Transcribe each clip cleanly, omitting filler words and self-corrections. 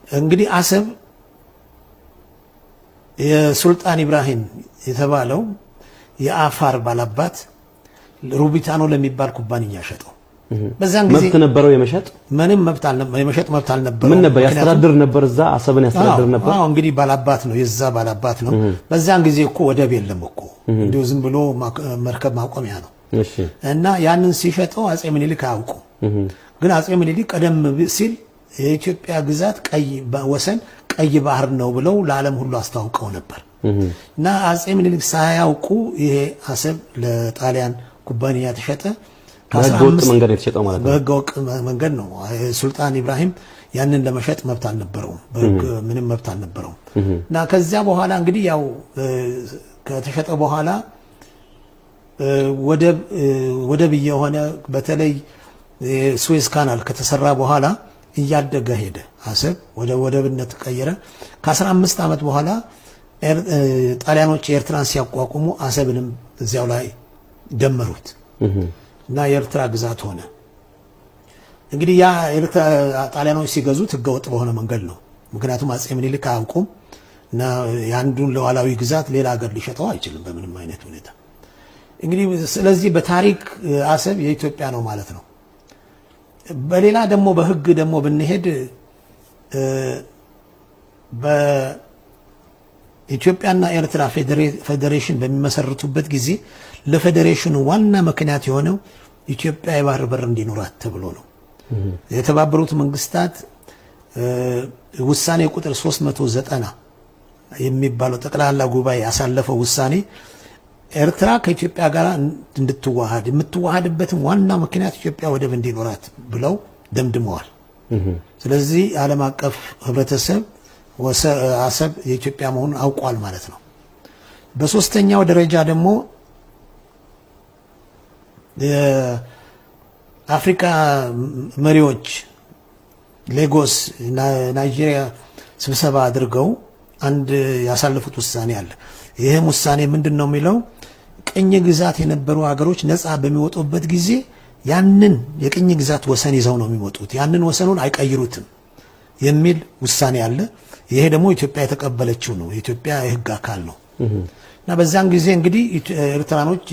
እንግዲህ አሰብ የሱልጣን ኢብራሂም የተባለው የአፋር ባላባት ሩቢታኖ ለሚባል ኩባንያ ሸጠው በዛን ጊዜ መብት ነበረው የመሸጥ ምንም መብት አልነበረው የመሸጥ መብት አልነበረው ምን ነበር ያስተዳድር ነበር እዛ አሰብን ያስተዳድር ነበር አዎ እንግዲህ ባላባት ነው የዛ ባላባት ነው በዛን ጊዜ እኮ ወደብ የለም እኮ እንዴው ዝም ብሎ መርከብ ማቆሚያ ነው እሺ እና ያንን ሲሸጠው አጼ ምኒልክ አውቁ ግን አጼ ምኒልክ ቀደም ሲል የኢትዮጵያ ግዛት ቀይ ወሰን ቀይ ባህር ነው ብለው ለዓለም ሁሉ አስተዋውቀው ነበር እና አጼ ምኒልክ ሳያውቁ ይሄ አሰብ ለጣሊያን ኩባንያ ተሸጠ በህገወጥ መንገድ የተሸጠው ማለት ነው በህገወጥ መንገድ ነው ሱልጣን ኢብራሂም ያንን ለመሸጥ መብት አልነበረውም ምንም መብት አልነበረውም እና ከዚያ በኋላ እንግዲህ ያው ከተሸጠ በኋላ ወደብ የሆነ በተለይ ስዊዝ ካናል ከተሰራ በኋላ እያደገ ሄደ አሰብ ወደብነት ቀየረ ከ15 አመት በኋላ ጣሊያኖች ኤርትራን ሲያቋቁሙ አሰብንም እዚያው ላይ ደመሩት እና የኤርትራ ግዛት ሆነ እንግዲህ ያ ኤርትራ ጣሊያኖች ሲገዙት ህገወጥ በሆነ መንገድ ነው ምክንያቱም አጼ ምኒልክ አያውቁም እና ያንዱን ለዋላዊ ግዛት ሌላ ሀገር ሊሸጠው አይችልም በምንም አይነት ሁኔታ እንግዲህ ስለዚህ በታሪክ አሰብ የኢትዮጵያ ነው ማለት ነው በሌላ ደግሞ በህግ ደግሞ ብንሄድ በኢትዮጵያና ኤርትራ ፌዴሬሽን በሚመሰርቱበት ጊዜ ለፌዴሬሽኑ ዋና ምክንያት የሆነው ኢትዮጵያ የባህር በር እንዲኖራት ተብሎ ነው የተባበሩት መንግስታት ውሳኔ ቁጥር 390 የሚባለው ጠቅላላ ጉባኤ ያሳለፈው ውሳኔ ኤርትራ ከኢትዮጵያ ጋር እንድትዋሃድ የምትዋሃድበትን ዋና ምክንያት ኢትዮጵያ ወደብ እንዲኖራት ብለው ደምድመዋል ስለዚህ ዓለም አቀፍ ህብረተሰብ አሰብ የኢትዮጵያ መሆኑን አውቋል ማለት ነው በሶስተኛው ደረጃ ደግሞ የአፍሪካ መሪዎች ሌጎስ ናይጄሪያ ስብሰባ አድርገው አንድ ያሳለፉት ውሳኔ አለ ይሄም ውሳኔ ምንድነው የሚለው ቅኝ ግዛት የነበሩ ሀገሮች ነፃ በሚወጡበት ጊዜ ያንን የቅኝ ግዛት ወሰን ይዘው ነው የሚወጡት ያንን ወሰኑን አይቀይሩትም የሚል ውሳኔ አለ ይሄ ደግሞ ኢትዮጵያ የተቀበለችው ነው የኢትዮጵያ የህግ አካል ነው እና በዛን ጊዜ እንግዲህ ኤርትራኖች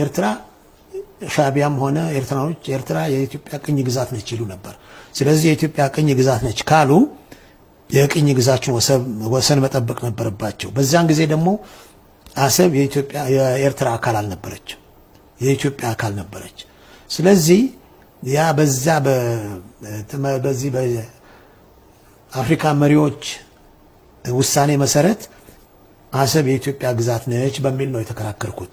ኤርትራ ሻቢያም ሆነ ኤርትራኖች ኤርትራ የኢትዮጵያ ቅኝ ግዛት ነች ይሉ ነበር ስለዚህ የኢትዮጵያ ቅኝ ግዛት ነች ካሉ የቅኝ ግዛችን ወሰን መጠበቅ ነበረባቸው በዛን ጊዜ ደግሞ አሰብ የኢትዮጵያ የኤርትራ አካል አልነበረች የኢትዮጵያ አካል ነበረች ስለዚህ ያ በዚህ በአፍሪካ መሪዎች ውሳኔ መሰረት አሰብ የኢትዮጵያ ግዛት ነች በሚል ነው የተከራከርኩት